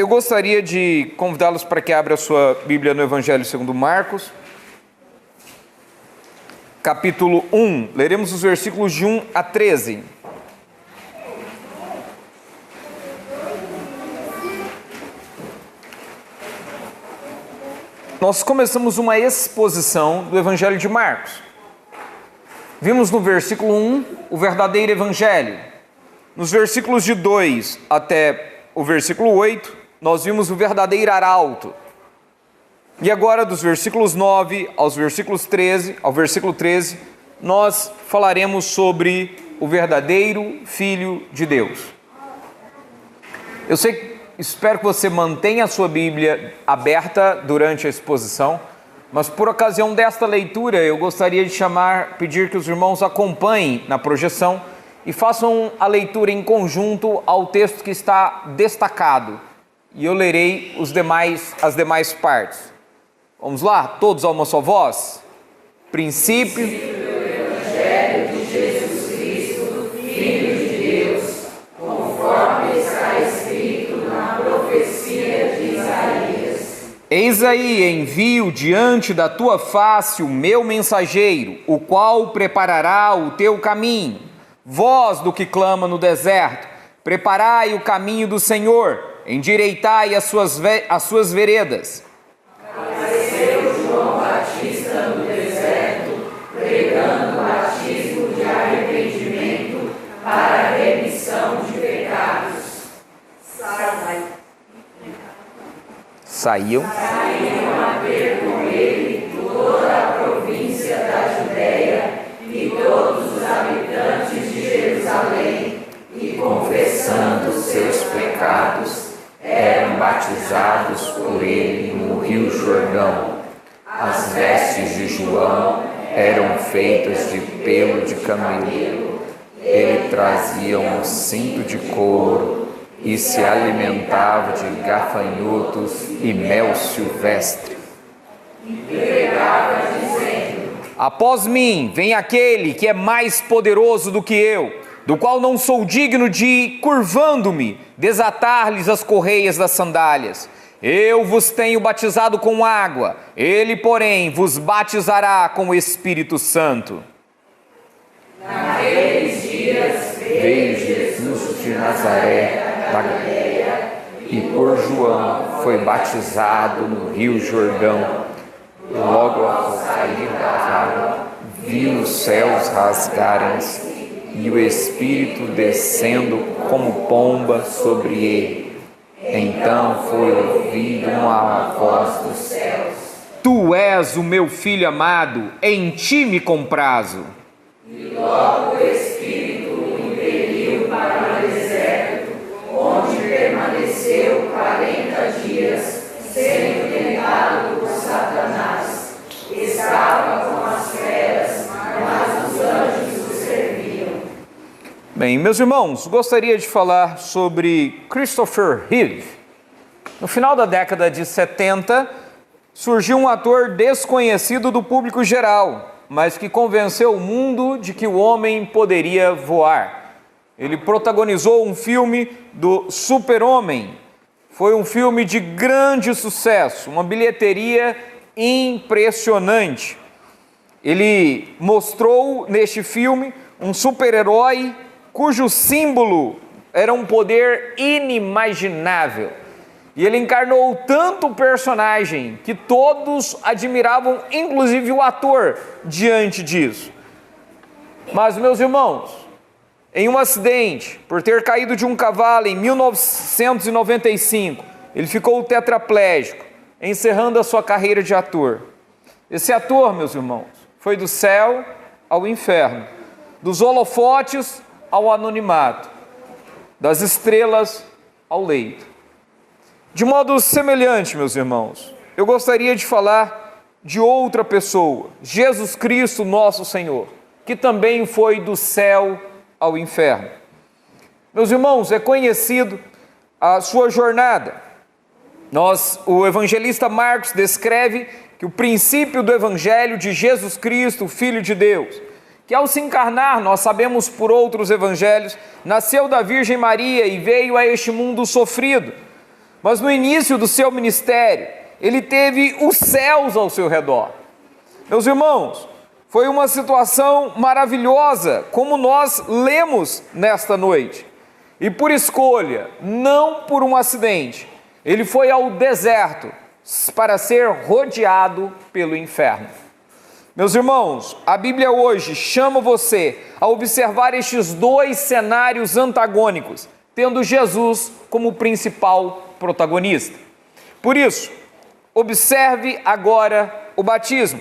Eu gostaria de convidá-los para que abra a sua Bíblia no Evangelho segundo Marcos, capítulo 1. Leremos os versículos de 1 a 13. Nós começamos uma exposição do Evangelho de Marcos. Vimos no versículo 1 o verdadeiro Evangelho. Nos versículos de 2 até o versículo 8, nós vimos o verdadeiro arauto. E agora, dos versículos 9 ao versículo 13, nós falaremos sobre o verdadeiro Filho de Deus. Espero que você mantenha a sua Bíblia aberta durante a exposição, mas por ocasião desta leitura, eu gostaria de pedir que os irmãos acompanhem na projeção e façam a leitura em conjunto ao texto que está destacado. E eu lerei as demais partes. Vamos lá? Todos a uma só voz? Princípio do Evangelho de Jesus Cristo, Filho de Deus, conforme está escrito na profecia de Isaías. Eis aí, envio diante da tua face o meu mensageiro, o qual preparará o teu caminho. Voz do que clama no deserto, preparai o caminho do Senhor, endireitai as suas veredas. Apareceu João Batista no deserto, pregando o batismo de arrependimento para a remissão de pecados. Saíam a ter com ele toda a província da Judéia e todos os habitantes de Jerusalém, e confessando seus pecados, eram batizados por ele no Rio Jordão. As vestes de João eram feitas de pelo de camelo. Ele trazia um cinto de couro e se alimentava de gafanhotos e mel silvestre. E pregava dizendo: após mim vem aquele que é mais poderoso do que eu, do qual não sou digno de, curvando-me, desatar-lhes as correias das sandálias. Eu vos tenho batizado com água, ele, porém, vos batizará com o Espírito Santo. Naqueles dias veio Jesus de Nazaré, da Galileia, e por João foi batizado no Rio Jordão. Logo ao sair da água, viu os céus rasgarem-se, e o Espírito descendo como pomba sobre ele. Então foi ouvida uma voz dos céus: Tu és o meu Filho amado, em ti me comprazo. E logo o Espírito o impeliu para o deserto, onde permaneceu 40 dias, sendo tentado por Satanás. Estava com as feras, mas os anjos o serviam. Bem, meus irmãos, gostaria de falar sobre Christopher Reeve. No final da década de 70, surgiu um ator desconhecido do público geral, mas que convenceu o mundo de que o homem poderia voar. Ele protagonizou um filme do Super-Homem. Foi um filme de grande sucesso, uma bilheteria impressionante. Ele mostrou neste filme um super-herói cujo símbolo era um poder inimaginável. E ele encarnou tanto o personagem que todos admiravam, inclusive o ator, diante disso. Mas, meus irmãos, em um acidente, por ter caído de um cavalo em 1995, ele ficou tetraplégico, encerrando a sua carreira de ator. Esse ator, meus irmãos, foi do céu ao inferno, dos holofotes ao anonimato, das estrelas ao leito. De modo semelhante, meus irmãos, eu gostaria de falar de outra pessoa, Jesus Cristo, nosso Senhor, que também foi do céu ao inferno. Meus irmãos, é conhecido a sua jornada. O evangelista Marcos descreve que o princípio do Evangelho de Jesus Cristo, Filho de Deus, que ao se encarnar, nós sabemos por outros evangelhos, nasceu da Virgem Maria e veio a este mundo sofrido, mas no início do seu ministério, ele teve os céus ao seu redor. Meus irmãos, foi uma situação maravilhosa, como nós lemos nesta noite. E por escolha, não por um acidente, ele foi ao deserto para ser rodeado pelo inferno. Meus irmãos, a Bíblia hoje chama você a observar estes dois cenários antagônicos, tendo Jesus como principal protagonista. Por isso, observe agora o batismo.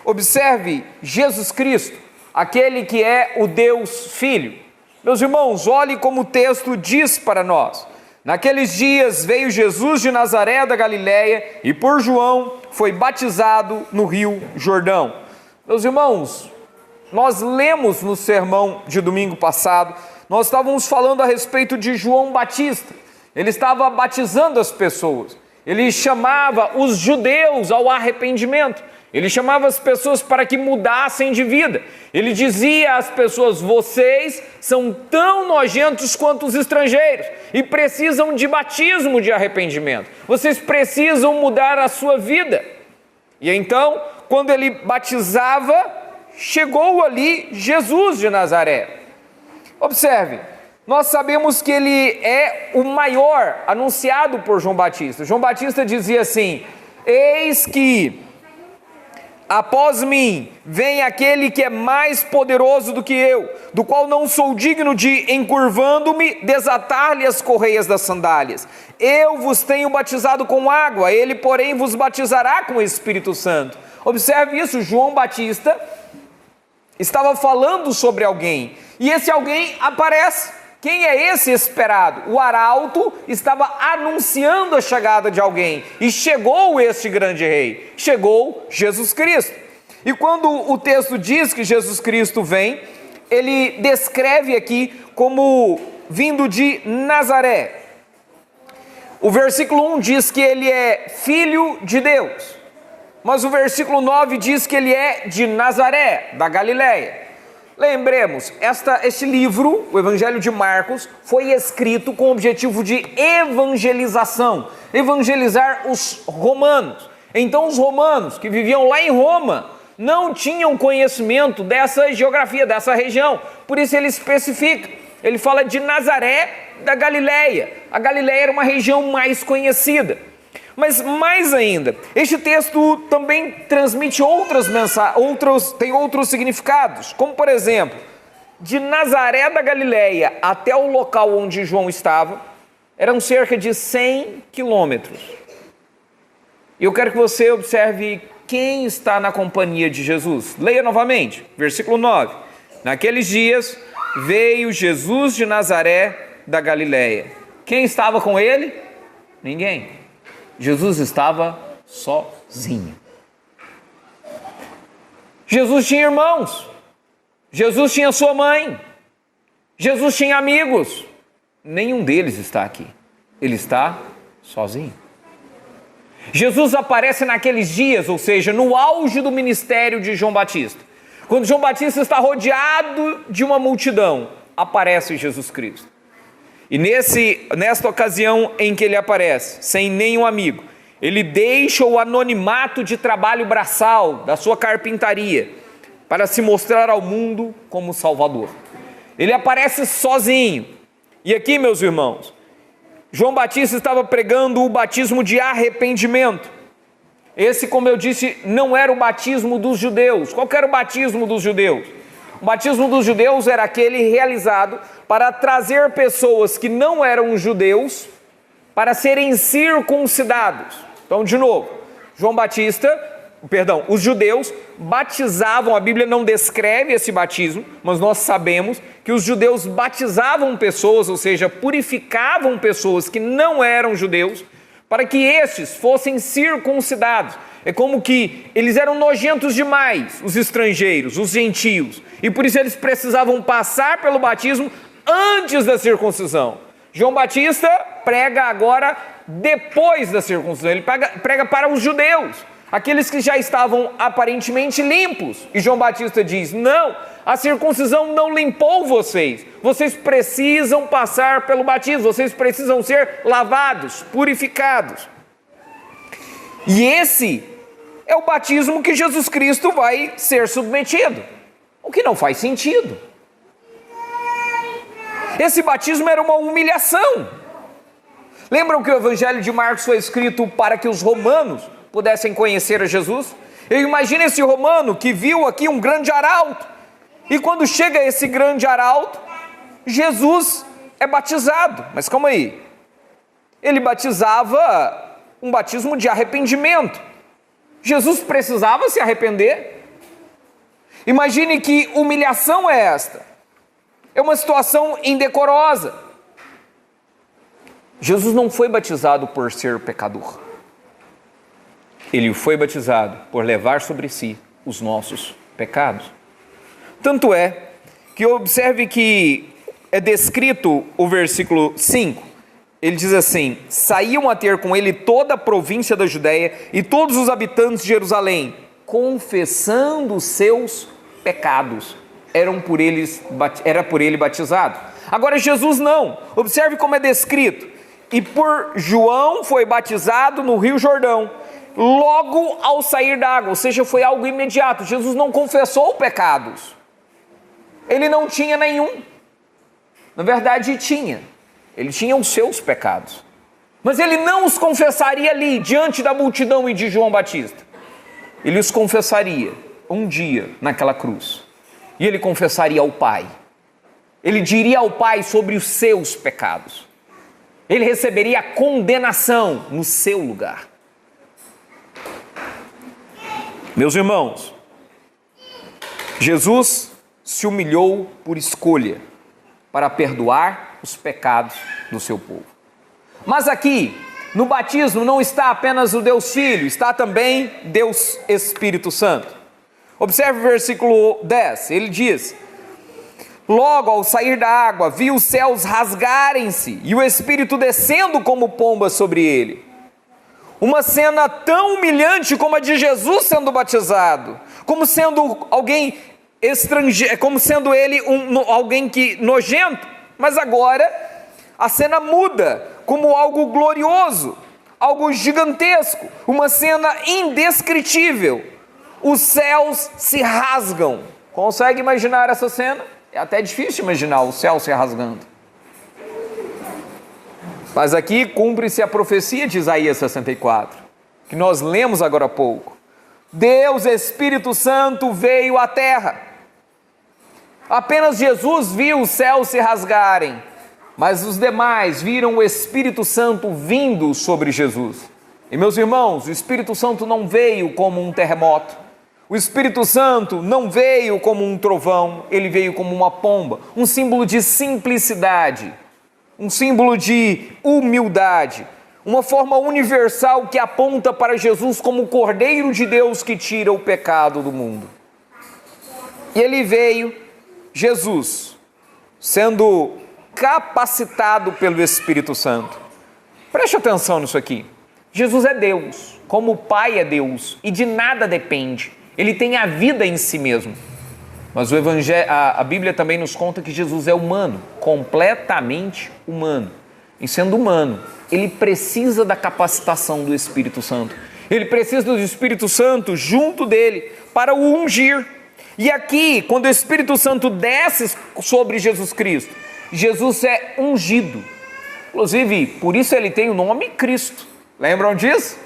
Observe Jesus Cristo, aquele que é o Deus Filho. Meus irmãos, olhe como o texto diz para nós. Naqueles dias veio Jesus de Nazaré da Galileia e por João foi batizado no Rio Jordão. Meus irmãos, nós lemos no sermão de domingo passado, nós estávamos falando a respeito de João Batista. Ele estava batizando as pessoas, ele chamava os judeus ao arrependimento, ele chamava as pessoas para que mudassem de vida. Ele dizia às pessoas: vocês são tão nojentos quanto os estrangeiros e precisam de batismo de arrependimento. Vocês precisam mudar a sua vida. E então, quando ele batizava, chegou ali Jesus de Nazaré. Observe, nós sabemos que ele é o maior anunciado por João Batista. João Batista dizia assim: eis que após mim vem aquele que é mais poderoso do que eu, do qual não sou digno de, encurvando-me, desatar-lhe as correias das sandálias. Eu vos tenho batizado com água, ele, porém, vos batizará com o Espírito Santo. Observe isso, João Batista estava falando sobre alguém, e esse alguém aparece. Quem é esse esperado? O arauto estava anunciando a chegada de alguém, e chegou este grande rei, chegou Jesus Cristo. E quando o texto diz que Jesus Cristo vem, ele descreve aqui como vindo de Nazaré. O versículo 1 diz que ele é filho de Deus, mas o versículo 9 diz que ele é de Nazaré, da Galileia. Lembremos, este livro, o Evangelho de Marcos, foi escrito com o objetivo de evangelização, evangelizar os romanos. Então os romanos que viviam lá em Roma não tinham conhecimento dessa geografia, dessa região, por isso ele especifica, ele fala de Nazaré da Galileia. A Galileia era uma região mais conhecida. Mas mais ainda, este texto também transmite outras mensagens, tem outros significados, como por exemplo, de Nazaré da Galileia até o local onde João estava, eram cerca de 100 quilômetros. E eu quero que você observe quem está na companhia de Jesus. Leia novamente, versículo 9. Naqueles dias veio Jesus de Nazaré da Galileia. Quem estava com ele? Ninguém. Jesus estava sozinho. Jesus tinha irmãos, Jesus tinha sua mãe, Jesus tinha amigos. Nenhum deles está aqui. Ele está sozinho. Jesus aparece naqueles dias, ou seja, no auge do ministério de João Batista. Quando João Batista está rodeado de uma multidão, aparece Jesus Cristo. E nesta ocasião em que ele aparece, sem nenhum amigo, ele deixa o anonimato de trabalho braçal da sua carpintaria para se mostrar ao mundo como Salvador. Ele aparece sozinho. E aqui, meus irmãos, João Batista estava pregando o batismo de arrependimento. Esse, como eu disse, não era o batismo dos judeus. Qual que era o batismo dos judeus? O batismo dos judeus era aquele realizado para trazer pessoas que não eram judeus para serem circuncidados. Então, de novo, os judeus batizavam, a Bíblia não descreve esse batismo, mas nós sabemos que os judeus batizavam pessoas, ou seja, purificavam pessoas que não eram judeus, para que estes fossem circuncidados. É como que eles eram nojentos demais, os estrangeiros, os gentios, e por isso eles precisavam passar pelo batismo antes da circuncisão. João Batista prega agora depois da circuncisão, ele prega para os judeus, aqueles que já estavam aparentemente limpos, e João Batista diz: não, A circuncisão não limpou vocês. Vocês precisam passar pelo batismo, vocês precisam ser lavados, purificados. E esse é o batismo que Jesus Cristo vai ser submetido, o que não faz sentido. Esse batismo era uma humilhação. Lembram que o Evangelho de Marcos foi escrito para que os romanos pudessem conhecer a Jesus? Eu imagino esse romano que viu aqui um grande arauto, e quando chega esse grande arauto, Jesus é batizado. Mas calma aí, ele batizava um batismo de arrependimento. Jesus precisava se arrepender? Imagine que humilhação é esta. É uma situação indecorosa. Jesus não foi batizado por ser pecador. Ele foi batizado por levar sobre si os nossos pecados. Tanto é que observe que é descrito o versículo 5. Ele diz assim: saíam a ter com ele toda a província da Judéia e todos os habitantes de Jerusalém, confessando os seus pecados. Era por ele batizado. Agora Jesus não. Observe como é descrito. E por João foi batizado no Rio Jordão, logo ao sair da água, ou seja, foi algo imediato. Jesus não confessou pecados. Ele não tinha nenhum. Na verdade, tinha. Ele tinha os seus pecados. Mas ele não os confessaria ali, diante da multidão e de João Batista. Ele os confessaria um dia naquela cruz. E ele confessaria ao Pai. Ele diria ao Pai sobre os seus pecados. Ele receberia a condenação no seu lugar. Meus irmãos, Jesus se humilhou por escolha para perdoar os pecados do seu povo. Mas aqui, no batismo, não está apenas o Deus Filho, está também Deus Espírito Santo. Observe o versículo 10, ele diz: logo ao sair da água, vi os céus rasgarem-se e o Espírito descendo como pomba sobre ele. Uma cena tão humilhante como a de Jesus sendo batizado, como sendo alguém estrangeiro, como sendo ele alguém nojento, mas agora a cena muda como algo glorioso, algo gigantesco, uma cena indescritível. Os céus se rasgam. Consegue imaginar essa cena? É até difícil imaginar o céu se rasgando. Mas aqui cumpre-se a profecia de Isaías 64, que nós lemos agora há pouco. Deus, Espírito Santo, veio à terra. Apenas Jesus viu os céus se rasgarem, mas os demais viram o Espírito Santo vindo sobre Jesus. E meus irmãos, o Espírito Santo não veio como um terremoto. O Espírito Santo não veio como um trovão, ele veio como uma pomba, um símbolo de simplicidade, um símbolo de humildade, uma forma universal que aponta para Jesus como o Cordeiro de Deus que tira o pecado do mundo. E ele veio, Jesus, sendo capacitado pelo Espírito Santo. Preste atenção nisso aqui. Jesus é Deus, como o Pai é Deus, e de nada depende. Ele tem a vida em si mesmo. Mas a Bíblia também nos conta que Jesus é humano, completamente humano. E sendo humano, ele precisa da capacitação do Espírito Santo. Ele precisa do Espírito Santo junto dele para o ungir. E aqui, quando o Espírito Santo desce sobre Jesus Cristo, Jesus é ungido. Inclusive, por isso ele tem o nome Cristo. Lembram disso?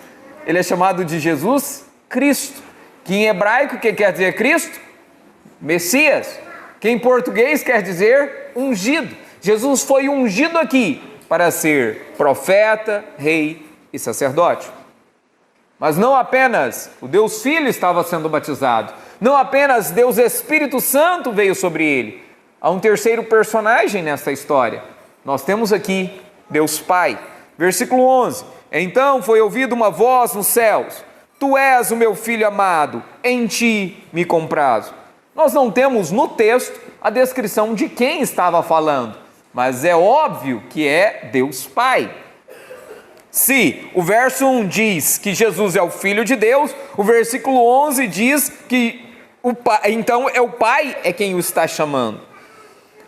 Ele é chamado de Jesus Cristo, que em hebraico, o que quer dizer Cristo? Messias, que em português quer dizer ungido. Jesus foi ungido aqui para ser profeta, rei e sacerdote. Mas não apenas o Deus Filho estava sendo batizado, não apenas Deus Espírito Santo veio sobre ele. Há um terceiro personagem nessa história. Nós temos aqui Deus Pai. Versículo 11. Então foi ouvida uma voz nos céus: Tu és o meu Filho amado, em ti me comprazo. Nós não temos no texto a descrição de quem estava falando, mas é óbvio que é Deus Pai. Se o verso 1 diz que Jesus é o Filho de Deus, o versículo 11 diz que Então é o Pai é quem o está chamando.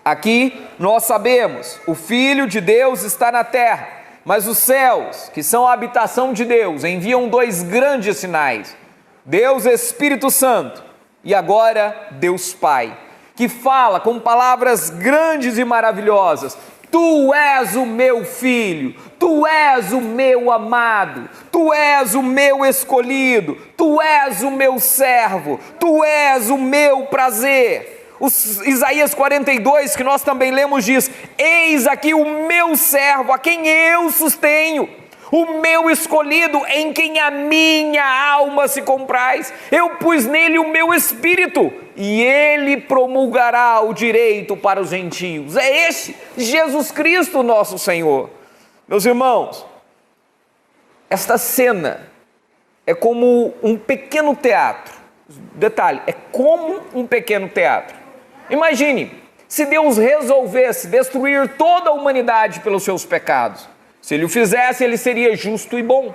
Aqui nós sabemos, o Filho de Deus está na terra, mas os céus, que são a habitação de Deus, enviam dois grandes sinais: Deus Espírito Santo e agora Deus Pai, que fala com palavras grandes e maravilhosas: Tu és o meu filho, tu és o meu amado, tu és o meu escolhido, tu és o meu servo, tu és o meu prazer. Isaías 42, que nós também lemos, diz: Eis aqui o meu servo, a quem eu sustenho, o meu escolhido, em quem a minha alma se compraz. Eu pus nele o meu espírito, e ele promulgará o direito para os gentios. É este Jesus Cristo, nosso Senhor. Meus irmãos, esta cena é como um pequeno teatro. Detalhe, é como um pequeno teatro. Imagine, se Deus resolvesse destruir toda a humanidade pelos seus pecados. Se ele o fizesse, ele seria justo e bom.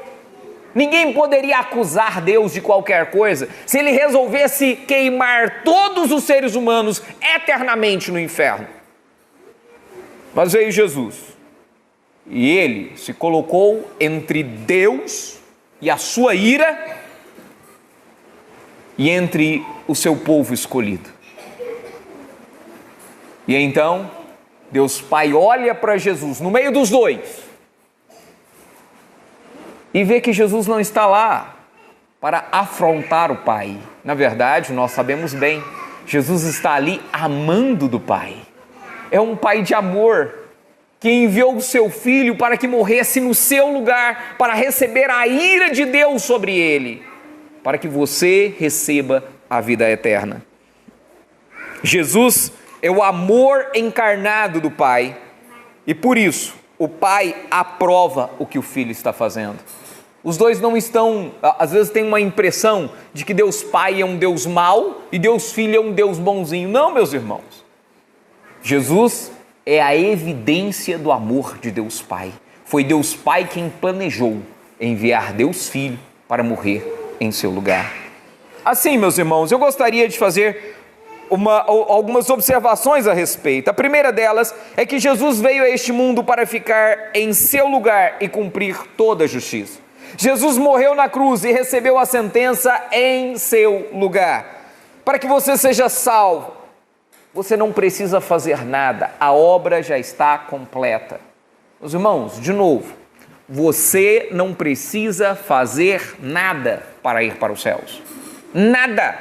Ninguém poderia acusar Deus de qualquer coisa se ele resolvesse queimar todos os seres humanos eternamente no inferno. Mas veio Jesus, e ele se colocou entre Deus e a sua ira e entre o seu povo escolhido. E então, Deus Pai olha para Jesus no meio dos dois e vê que Jesus não está lá para afrontar o Pai. Na verdade, nós sabemos bem, Jesus está ali amando do Pai. É um Pai de amor, que enviou o seu Filho para que morresse no seu lugar, para receber a ira de Deus sobre ele, para que você receba a vida eterna. Jesus é o amor encarnado do Pai, e por isso o Pai aprova o que o Filho está fazendo. Os dois não estão, às vezes tem uma impressão de que Deus Pai é um Deus mau e Deus Filho é um Deus bonzinho. Não, meus irmãos. Jesus é a evidência do amor de Deus Pai. Foi Deus Pai quem planejou enviar Deus Filho para morrer em seu lugar. Assim, meus irmãos, eu gostaria de fazer algumas observações a respeito. A primeira delas é que Jesus veio a este mundo para ficar em seu lugar e cumprir toda a justiça. Jesus morreu na cruz e recebeu a sentença em seu lugar. Para que você seja salvo, você não precisa fazer nada, a obra já está completa. Meus irmãos, de novo, você não precisa fazer nada para ir para os céus. Nada.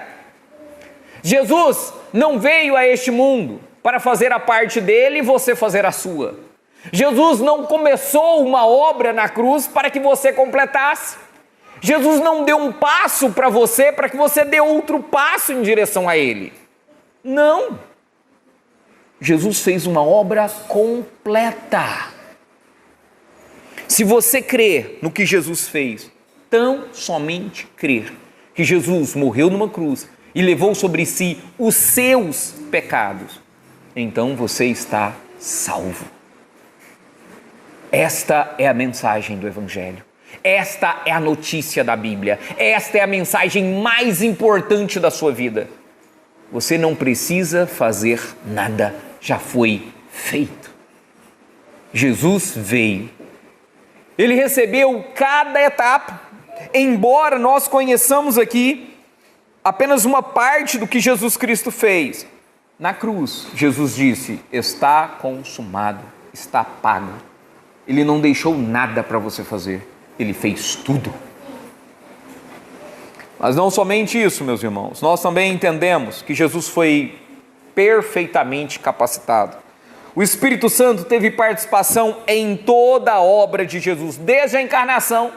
Jesus não veio a este mundo para fazer a parte dele e você fazer a sua. Jesus não começou uma obra na cruz para que você completasse. Jesus não deu um passo para você para que você dê outro passo em direção a ele. Não. Jesus fez uma obra completa. Se você crer no que Jesus fez, tão somente crer que Jesus morreu numa cruz e levou sobre si os seus pecados, então você está salvo. Esta é a mensagem do Evangelho. Esta é a notícia da Bíblia. Esta é a mensagem mais importante da sua vida. Você não precisa fazer nada, já foi feito. Jesus veio. Ele recebeu cada etapa. Embora nós conheçamos aqui apenas uma parte do que Jesus Cristo fez. Na cruz, Jesus disse: está consumado, está pago. Ele não deixou nada para você fazer, ele fez tudo. Mas não somente isso, meus irmãos, nós também entendemos que Jesus foi perfeitamente capacitado. O Espírito Santo teve participação em toda a obra de Jesus, desde a encarnação,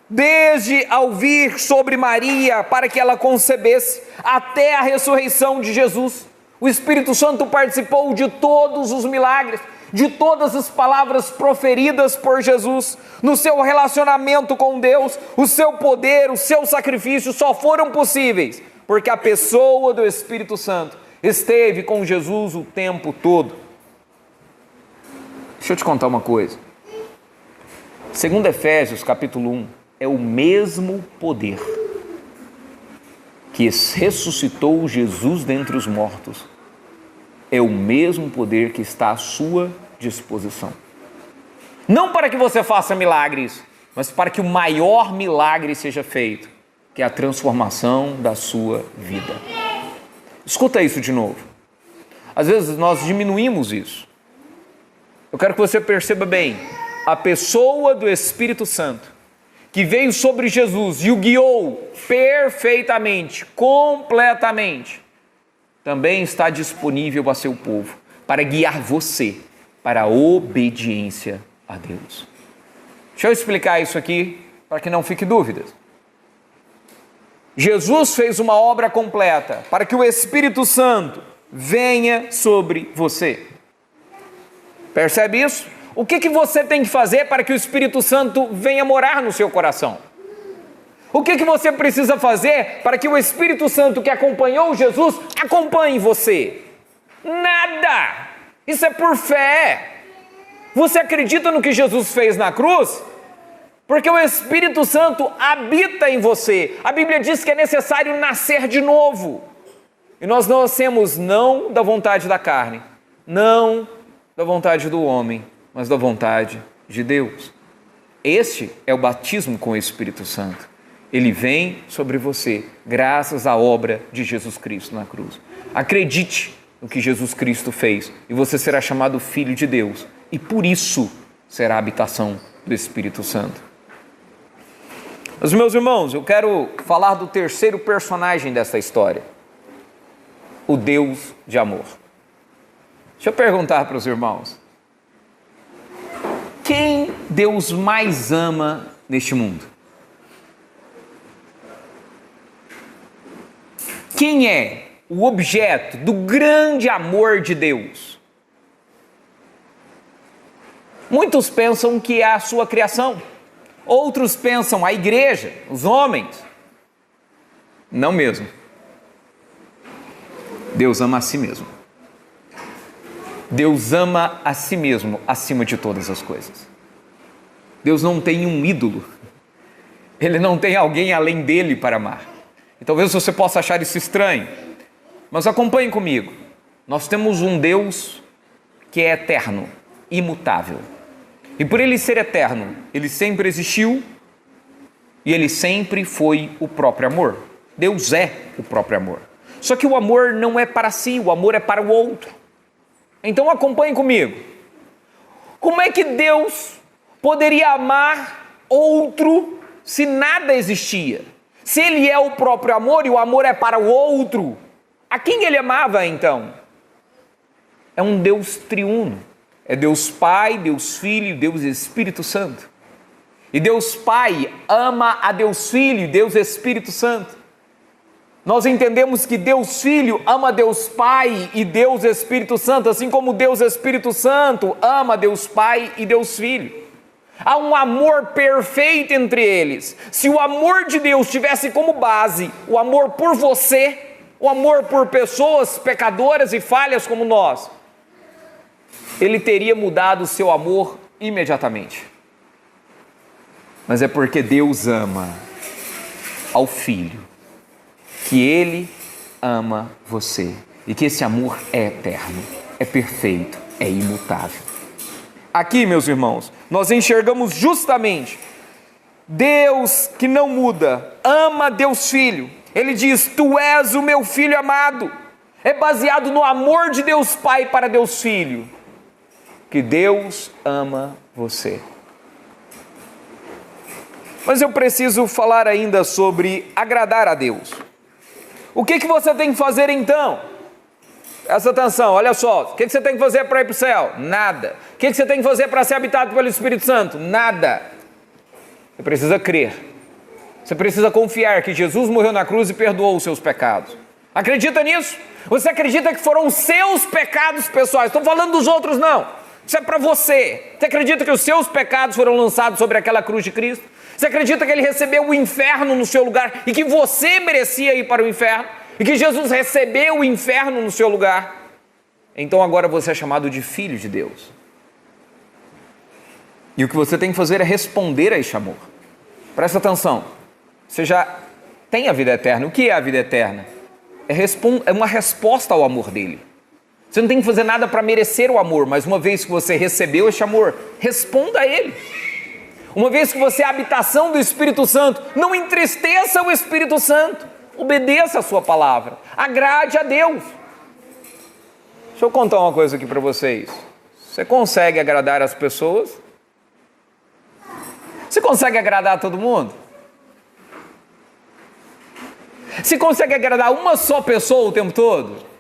desde ao vir sobre Maria para que ela concebesse, até a ressurreição de Jesus. O Espírito Santo participou de todos os milagres, de todas as palavras proferidas por Jesus, no seu relacionamento com Deus. O seu poder, o seu sacrifício só foram possíveis porque a pessoa do Espírito Santo esteve com Jesus o tempo todo. Deixa eu te contar uma coisa. Segundo Efésios capítulo 1, é o mesmo poder que que ressuscitou Jesus dentre os mortos, é o mesmo poder que está à sua disposição. Não para que você faça milagres, mas para que o maior milagre seja feito, que é a transformação da sua vida. Escuta isso de novo. Às vezes nós diminuímos isso. Eu quero que você perceba bem, a pessoa do Espírito Santo, que veio sobre Jesus e o guiou perfeitamente, completamente, também está disponível a seu povo, para guiar você para a obediência a Deus. Deixa eu explicar isso aqui, para que não fique dúvidas. Jesus fez uma obra completa, para que o Espírito Santo venha sobre você. Percebe isso? O que você tem que fazer para que o Espírito Santo venha morar no seu coração? O que você precisa fazer para que o Espírito Santo que acompanhou Jesus acompanhe você? Nada! Isso é por fé. Você acredita no que Jesus fez na cruz? Porque o Espírito Santo habita em você. A Bíblia diz que é necessário nascer de novo. E nós nascemos não da vontade da carne, não da vontade do homem, mas da vontade de Deus. Este é o batismo com o Espírito Santo. Ele vem sobre você, graças à obra de Jesus Cristo na cruz. Acredite no que Jesus Cristo fez, e você será chamado filho de Deus, e por isso será a habitação do Espírito Santo. Mas, meus irmãos, eu quero falar do terceiro personagem dessa história, o Deus de amor. Deixa eu perguntar para os irmãos, quem Deus mais ama neste mundo? Quem é o objeto do grande amor de Deus? Muitos pensam que é a sua criação. Outros pensam a igreja, os homens. Não mesmo. Deus ama a si mesmo. Deus ama a si mesmo acima de todas as coisas. Deus não tem um ídolo. Ele não tem alguém além dele para amar. E talvez você possa achar isso estranho, mas acompanhe comigo. Nós temos um Deus que é eterno, imutável. E por ele ser eterno, ele sempre existiu e ele sempre foi o próprio amor. Deus é o próprio amor. Só que o amor não é para si, o amor é para o outro. Então acompanhe comigo. Como é que Deus poderia amar outro se nada existia? Se ele é o próprio amor e o amor é para o outro, a quem ele amava então? É um Deus triuno. É Deus Pai, Deus Filho e Deus Espírito Santo. E Deus Pai ama a Deus Filho e Deus Espírito Santo. Nós entendemos que Deus Filho ama Deus Pai e Deus Espírito Santo, assim como Deus Espírito Santo ama Deus Pai e Deus Filho. Há um amor perfeito entre eles. Se o amor de Deus tivesse como base o amor por você, o amor por pessoas pecadoras e falhas como nós, ele teria mudado o seu amor imediatamente. Mas é porque Deus ama ao Filho, que ele ama você e que esse amor é eterno, é perfeito, é imutável. Aqui, meus irmãos, nós enxergamos justamente Deus que não muda, ama Deus Filho. Ele diz: tu és o meu Filho amado. É baseado no amor de Deus Pai para Deus Filho que Deus ama você. Mas eu preciso falar ainda sobre agradar a Deus. O que você tem que fazer então? Presta atenção, olha só. O que você tem que fazer para ir para o céu? Nada. O que você tem que fazer para ser habitado pelo Espírito Santo? Nada. Você precisa crer. Você precisa confiar que Jesus morreu na cruz e perdoou os seus pecados. Acredita nisso? Você acredita que foram os seus pecados pessoais? Estou falando dos outros, não. Isso é para você. Você acredita que os seus pecados foram lançados sobre aquela cruz de Cristo? Você acredita que ele recebeu o inferno no seu lugar e que você merecia ir para o inferno? E que Jesus recebeu o inferno no seu lugar? Então agora você é chamado de filho de Deus. E o que você tem que fazer é responder a esse amor. Presta atenção. Você já tem a vida eterna. O que é a vida eterna? É uma resposta ao amor dele. Você não tem que fazer nada para merecer o amor, mas uma vez que você recebeu este amor, responda a ele. Uma vez que você é a habitação do Espírito Santo, não entristeça o Espírito Santo. Obedeça a sua palavra. Agrade a Deus. Deixa eu contar uma coisa aqui para vocês. Você consegue agradar as pessoas? Você consegue agradar todo mundo? Você consegue agradar uma só pessoa o tempo todo?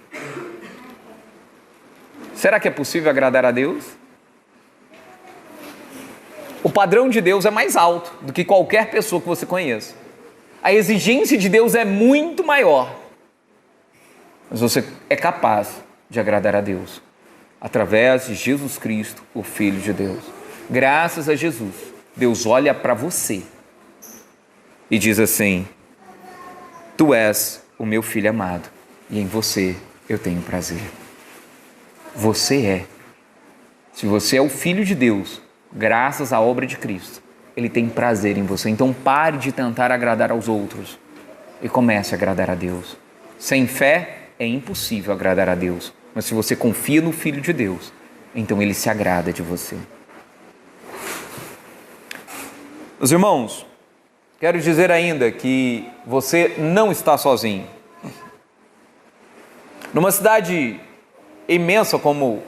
Será que é possível agradar a Deus? O padrão de Deus é mais alto do que qualquer pessoa que você conheça. A exigência de Deus é muito maior. Mas você é capaz de agradar a Deus através de Jesus Cristo, o Filho de Deus. Graças a Jesus, Deus olha para você e diz assim: tu és o meu filho amado e em você eu tenho prazer. Você é. Se você é o Filho de Deus, graças à obra de Cristo, Ele tem prazer em você. Então pare de tentar agradar aos outros e comece a agradar a Deus. Sem fé é impossível agradar a Deus, mas se você confia no Filho de Deus, então Ele se agrada de você. Meus irmãos, quero dizer ainda que você não está sozinho. Numa cidade imensa como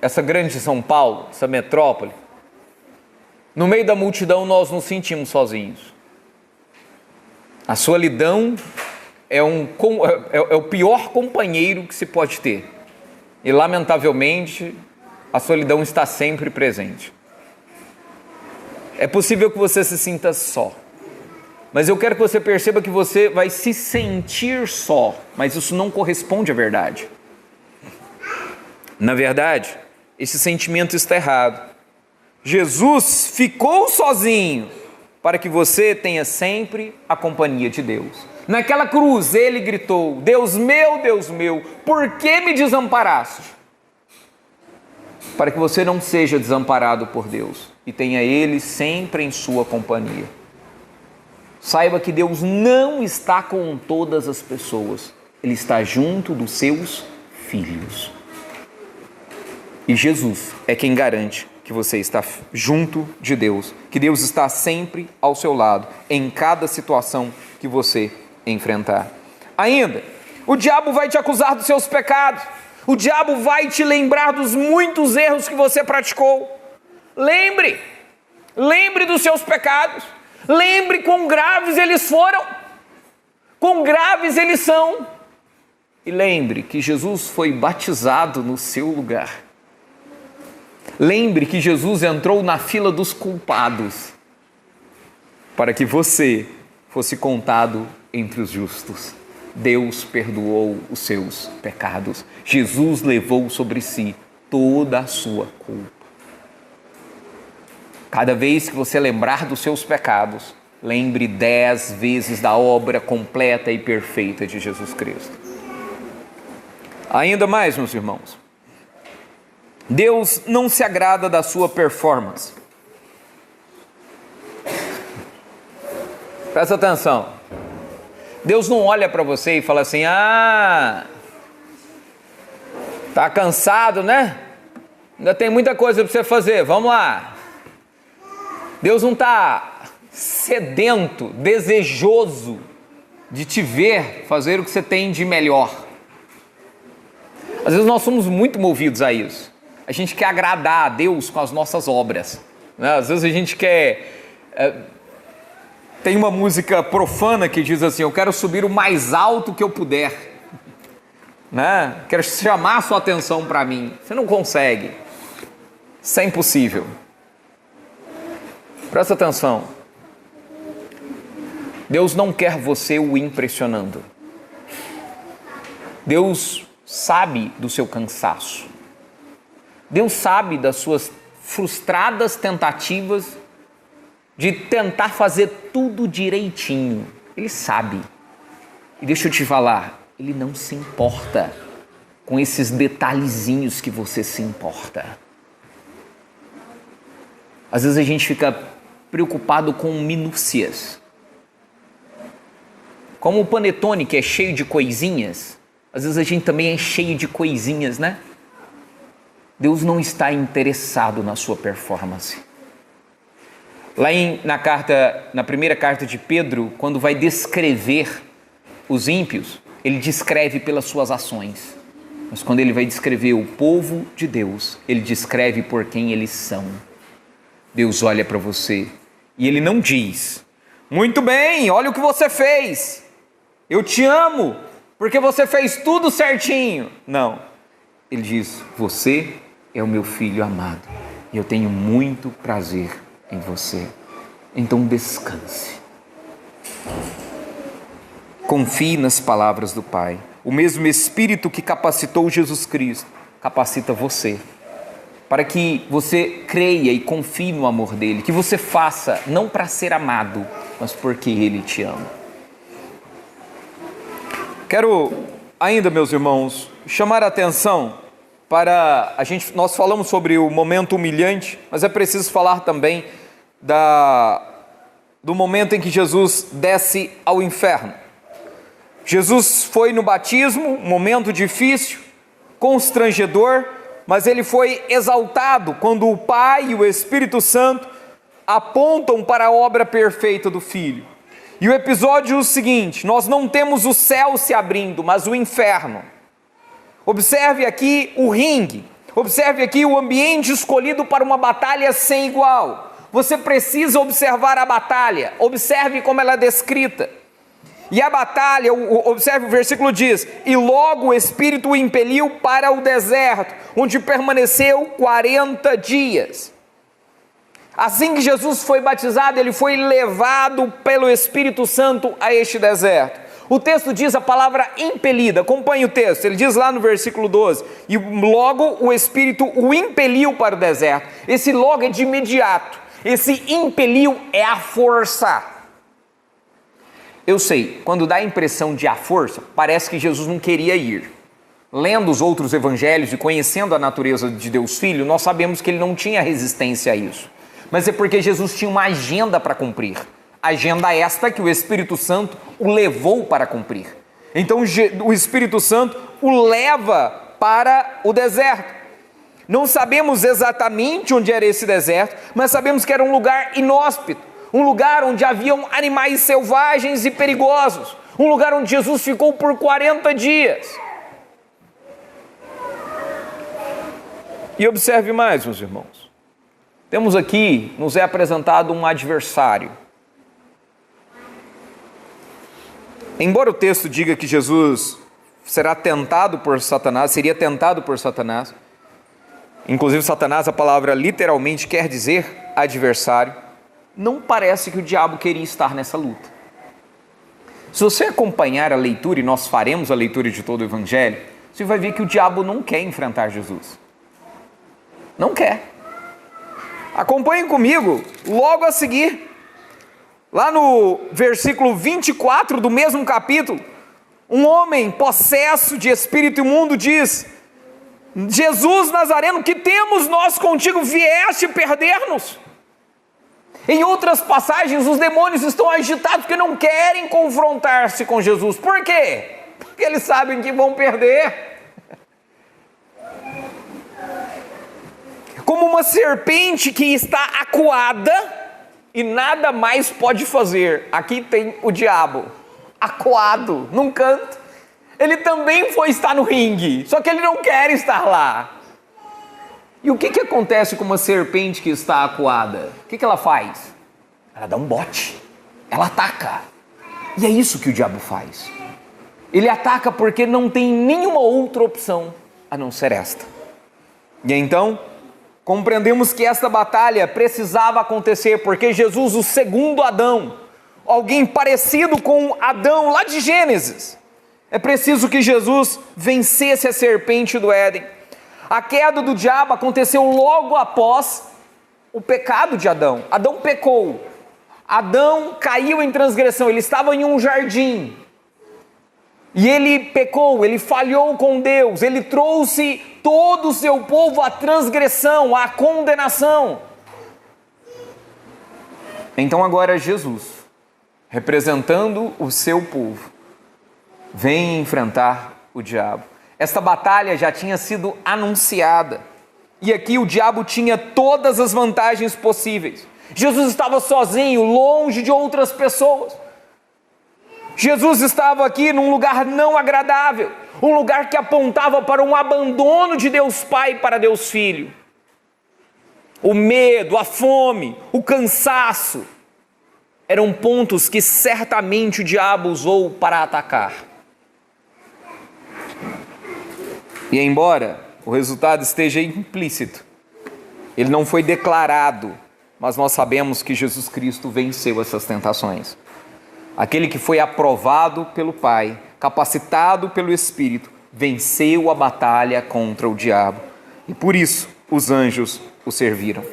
essa grande São Paulo, essa metrópole, no meio da multidão nós nos sentimos sozinhos. A solidão é o pior companheiro que se pode ter. E lamentavelmente a solidão está sempre presente. É possível que você se sinta só. Mas eu quero que você perceba que você vai se sentir só, mas isso não corresponde à verdade. Na verdade, esse sentimento está errado. Jesus ficou sozinho para que você tenha sempre a companhia de Deus. Naquela cruz ele gritou: Deus meu, por que me desamparaste? Para que você não seja desamparado por Deus e tenha Ele sempre em sua companhia. Saiba que Deus não está com todas as pessoas. Ele está junto dos seus filhos. E Jesus é quem garante que você está junto de Deus, que Deus está sempre ao seu lado, em cada situação que você enfrentar. Ainda, o diabo vai te acusar dos seus pecados, o diabo vai te lembrar dos muitos erros que você praticou. Lembre dos seus pecados, lembre quão graves eles foram, quão graves eles são, e lembre que Jesus foi batizado no seu lugar. Lembre que Jesus entrou na fila dos culpados para que você fosse contado entre os justos. Deus perdoou os seus pecados. Jesus levou sobre si toda a sua culpa. Cada vez que você lembrar dos seus pecados, lembre 10 vezes da obra completa e perfeita de Jesus Cristo. Ainda mais, meus irmãos, Deus não se agrada da sua performance. Presta atenção. Deus não olha para você e fala assim: tá cansado, né? Ainda tem muita coisa para você fazer, vamos lá. Deus não está sedento, desejoso de te ver fazer o que você tem de melhor. Às vezes nós somos muito movidos a isso. A gente quer agradar a Deus com as nossas obras, né? Às vezes a gente quer... Tem uma música profana que diz assim: eu quero subir o mais alto que eu puder, né? Quero chamar a sua atenção para mim. Você não consegue. Isso é impossível. Presta atenção. Deus não quer você o impressionando. Deus sabe do seu cansaço. Deus sabe das suas frustradas tentativas de tentar fazer tudo direitinho. Ele sabe. E deixa eu te falar, Ele não se importa com esses detalhezinhos que você se importa. Às vezes a gente fica preocupado com minúcias. Como o panetone, que é cheio de coisinhas, às vezes a gente também é cheio de coisinhas, né? Deus não está interessado na sua performance. Lá na primeira carta de Pedro, quando vai descrever os ímpios, ele descreve pelas suas ações. Mas quando ele vai descrever o povo de Deus, ele descreve por quem eles são. Deus olha para você e ele não diz: muito bem, olha o que você fez, eu te amo, porque você fez tudo certinho. Não, ele diz: você é o meu filho amado, e eu tenho muito prazer em você. Então descanse. Confie nas palavras do Pai. O mesmo Espírito que capacitou Jesus Cristo, capacita você, para que você creia e confie no amor dele, que você faça, não para ser amado, mas porque ele te ama. Quero ainda, meus irmãos, chamar a atenção para nós falamos sobre o momento humilhante, mas é preciso falar também do momento em que Jesus desce ao inferno. Jesus foi no batismo, um momento difícil, constrangedor, mas ele foi exaltado quando o Pai e o Espírito Santo apontam para a obra perfeita do Filho. E o episódio é o seguinte: nós não temos o céu se abrindo, mas o inferno. Observe aqui o ringue, observe aqui o ambiente escolhido para uma batalha sem igual. Você precisa observar a batalha, observe como ela é descrita. E a batalha, observe o versículo diz: e logo o Espírito o impeliu para o deserto, onde permaneceu 40 dias. Assim que Jesus foi batizado, ele foi levado pelo Espírito Santo a este deserto. O texto diz a palavra impelida, acompanhe o texto, ele diz lá no versículo 12, e logo o Espírito o impeliu para o deserto. Esse logo é de imediato, esse impeliu é a força. Eu sei, quando dá a impressão de a força, parece que Jesus não queria ir. Lendo os outros evangelhos e conhecendo a natureza de Deus Filho, nós sabemos que ele não tinha resistência a isso. Mas é porque Jesus tinha uma agenda para cumprir. Agenda esta que o Espírito Santo o levou para cumprir. Então o Espírito Santo o leva para o deserto. Não sabemos exatamente onde era esse deserto, mas sabemos que era um lugar inóspito, um lugar onde haviam animais selvagens e perigosos, um lugar onde Jesus ficou por 40 dias. E observe mais, meus irmãos. Temos aqui, nos é apresentado um adversário. Embora o texto diga que Jesus seria tentado por Satanás, inclusive Satanás, a palavra literalmente quer dizer adversário, não parece que o diabo queria estar nessa luta. Se você acompanhar a leitura, e nós faremos a leitura de todo o evangelho, você vai ver que o diabo não quer enfrentar Jesus. Não quer. Acompanhem comigo, logo a seguir, lá no versículo 24 do mesmo capítulo, um homem possesso de espírito imundo diz: Jesus Nazareno, que temos nós contigo? Vieste perder-nos? Em outras passagens, os demônios estão agitados porque não querem confrontar-se com Jesus. Por quê? Porque eles sabem que vão perder. Como uma serpente que está acuada e nada mais pode fazer. Aqui tem o diabo, acuado, num canto. Ele também foi estar no ringue, só que ele não quer estar lá. E o que acontece com uma serpente que está acuada? O que ela faz? Ela dá um bote, ela ataca. E é isso que o diabo faz. Ele ataca porque não tem nenhuma outra opção a não ser esta. E então, compreendemos que esta batalha precisava acontecer, porque Jesus, o segundo Adão, alguém parecido com Adão lá de Gênesis, é preciso que Jesus vencesse a serpente do Éden. A queda do diabo aconteceu logo após o pecado de Adão. Adão pecou. Adão caiu em transgressão. Ele estava em um jardim. E ele pecou, ele falhou com Deus. Ele trouxe todo o seu povo à transgressão, à condenação. Então agora Jesus representando o seu povo, vem enfrentar o diabo. Esta batalha já tinha sido anunciada. E aqui o diabo tinha todas as vantagens possíveis. Jesus estava sozinho, longe de outras pessoas. Jesus estava aqui num lugar não agradável, um lugar que apontava para um abandono de Deus Pai para Deus Filho. O medo, a fome, o cansaço eram pontos que certamente o diabo usou para atacar. E embora o resultado esteja implícito, ele não foi declarado, mas nós sabemos que Jesus Cristo venceu essas tentações. Aquele que foi aprovado pelo Pai, capacitado pelo Espírito, venceu a batalha contra o diabo. E por isso os anjos o serviram.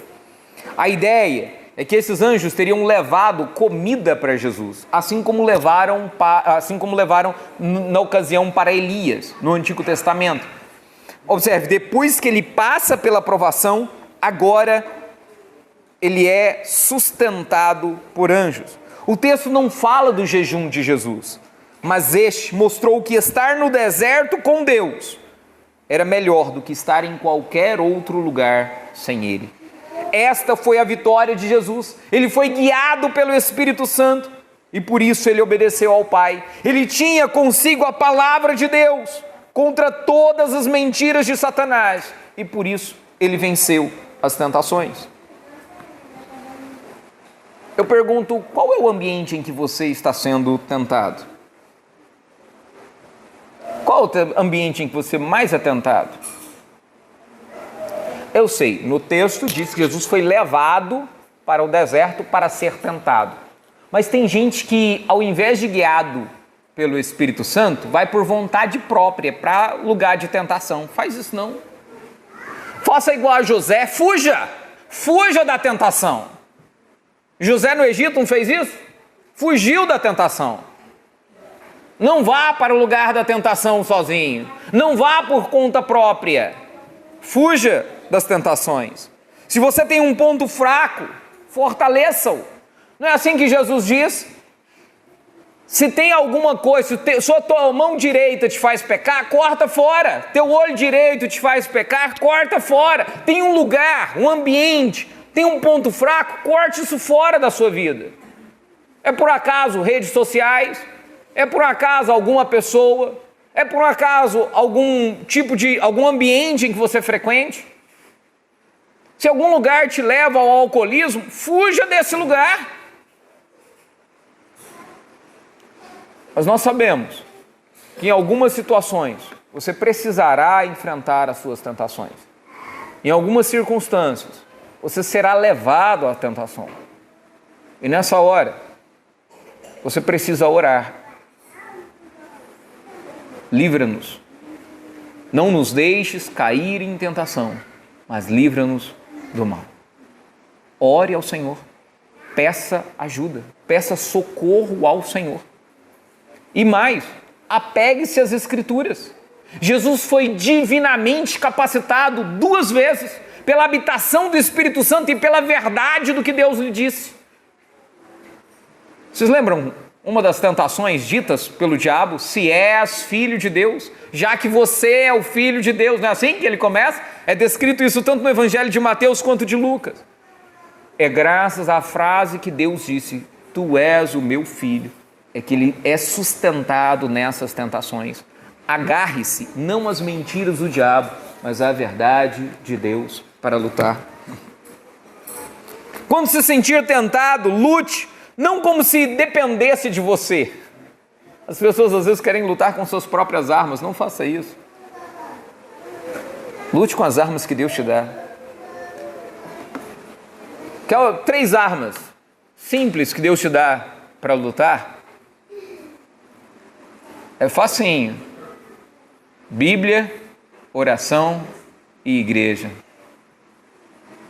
A ideia é que esses anjos teriam levado comida para Jesus, assim como levaram na ocasião para Elias, no Antigo Testamento. Observe, depois que ele passa pela provação, agora ele é sustentado por anjos. O texto não fala do jejum de Jesus, mas este mostrou que estar no deserto com Deus era melhor do que estar em qualquer outro lugar sem Ele. Esta foi a vitória de Jesus. Ele foi guiado pelo Espírito Santo e por isso ele obedeceu ao Pai. Ele tinha consigo a palavra de Deus contra todas as mentiras de Satanás e por isso ele venceu as tentações. Eu pergunto, qual é o ambiente em que você está sendo tentado? Qual é o ambiente em que você mais é tentado? Eu sei, no texto diz que Jesus foi levado para o deserto para ser tentado. Mas tem gente que, ao invés de guiado pelo Espírito Santo, vai por vontade própria para lugar de tentação. Faz isso não. Faça igual a José, fuja! Fuja da tentação. José no Egito não fez isso? Fugiu da tentação. Não vá para o lugar da tentação sozinho. Não vá por conta própria. Fuja das tentações. Se você tem um ponto fraco, fortaleça-o. Não é assim que Jesus diz? Se tem alguma coisa, se a tua mão direita te faz pecar, corta fora. Teu olho direito te faz pecar, corta fora. Tem um lugar, um ambiente, tem um ponto fraco, corte isso fora da sua vida. É por acaso redes sociais? É por acaso alguma pessoa? É por acaso algum ambiente em que você frequente? Se algum lugar te leva ao alcoolismo, fuja desse lugar. Mas nós sabemos que em algumas situações você precisará enfrentar as suas tentações. Em algumas circunstâncias, você será levado à tentação. E nessa hora, você precisa orar. Livra-nos. Não nos deixes cair em tentação, mas livra-nos do mal. Ore ao Senhor. Peça ajuda. Peça socorro ao Senhor. E mais, apegue-se às Escrituras. Jesus foi divinamente capacitado 2 vezes pela habitação do Espírito Santo e pela verdade do que Deus lhe disse. Vocês lembram uma das tentações ditas pelo diabo? Se és filho de Deus, já que você é o filho de Deus. Não é assim que ele começa? É descrito isso tanto no Evangelho de Mateus quanto de Lucas. É graças à frase que Deus disse, tu és o meu filho, é que ele é sustentado nessas tentações. Agarre-se, não às mentiras do diabo, mas à verdade de Deus para lutar. Quando se sentir tentado, lute, não como se dependesse de você. As pessoas às vezes querem lutar com suas próprias armas, não faça isso. Lute com as armas que Deus te dá. Quer 3 armas simples que Deus te dá para lutar? É facinho. Bíblia, oração e igreja.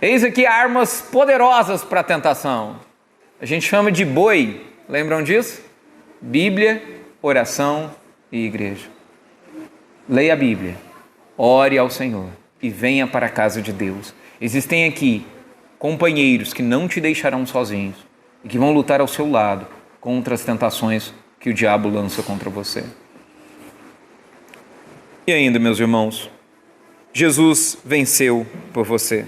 Eis aqui armas poderosas para a tentação. A gente chama de boi. Lembram disso? Bíblia, oração e igreja. Leia a Bíblia. Ore ao Senhor e venha para a casa de Deus. Existem aqui companheiros que não te deixarão sozinhos e que vão lutar ao seu lado contra as tentações que o diabo lança contra você. E ainda, meus irmãos, Jesus venceu por você.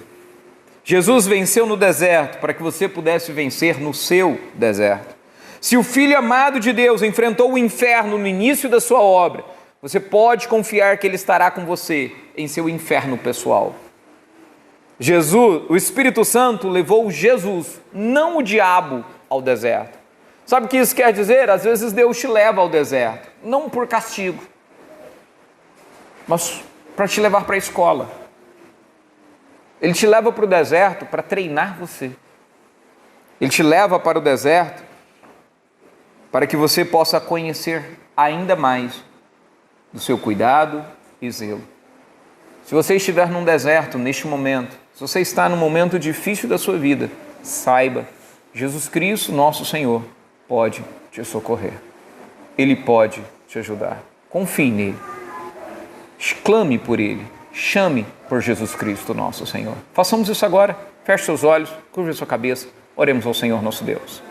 Jesus venceu no deserto para que você pudesse vencer no seu deserto. Se o Filho amado de Deus enfrentou o inferno no início da sua obra, você pode confiar que Ele estará com você em seu inferno pessoal. Jesus, o Espírito Santo levou Jesus, não o diabo, ao deserto. Sabe o que isso quer dizer? Às vezes Deus te leva ao deserto, não por castigo, mas para te levar para a escola. Ele te leva para o deserto para treinar você. Ele te leva para o deserto para que você possa conhecer ainda mais do seu cuidado e zelo. Se você estiver num deserto neste momento, se você está num momento difícil da sua vida, saiba, Jesus Cristo, nosso Senhor, pode te socorrer. Ele pode te ajudar. Confie nele. Clame por Ele. Chame por Jesus Cristo, nosso Senhor. Façamos isso agora. Feche seus olhos, curva sua cabeça. Oremos ao Senhor nosso Deus.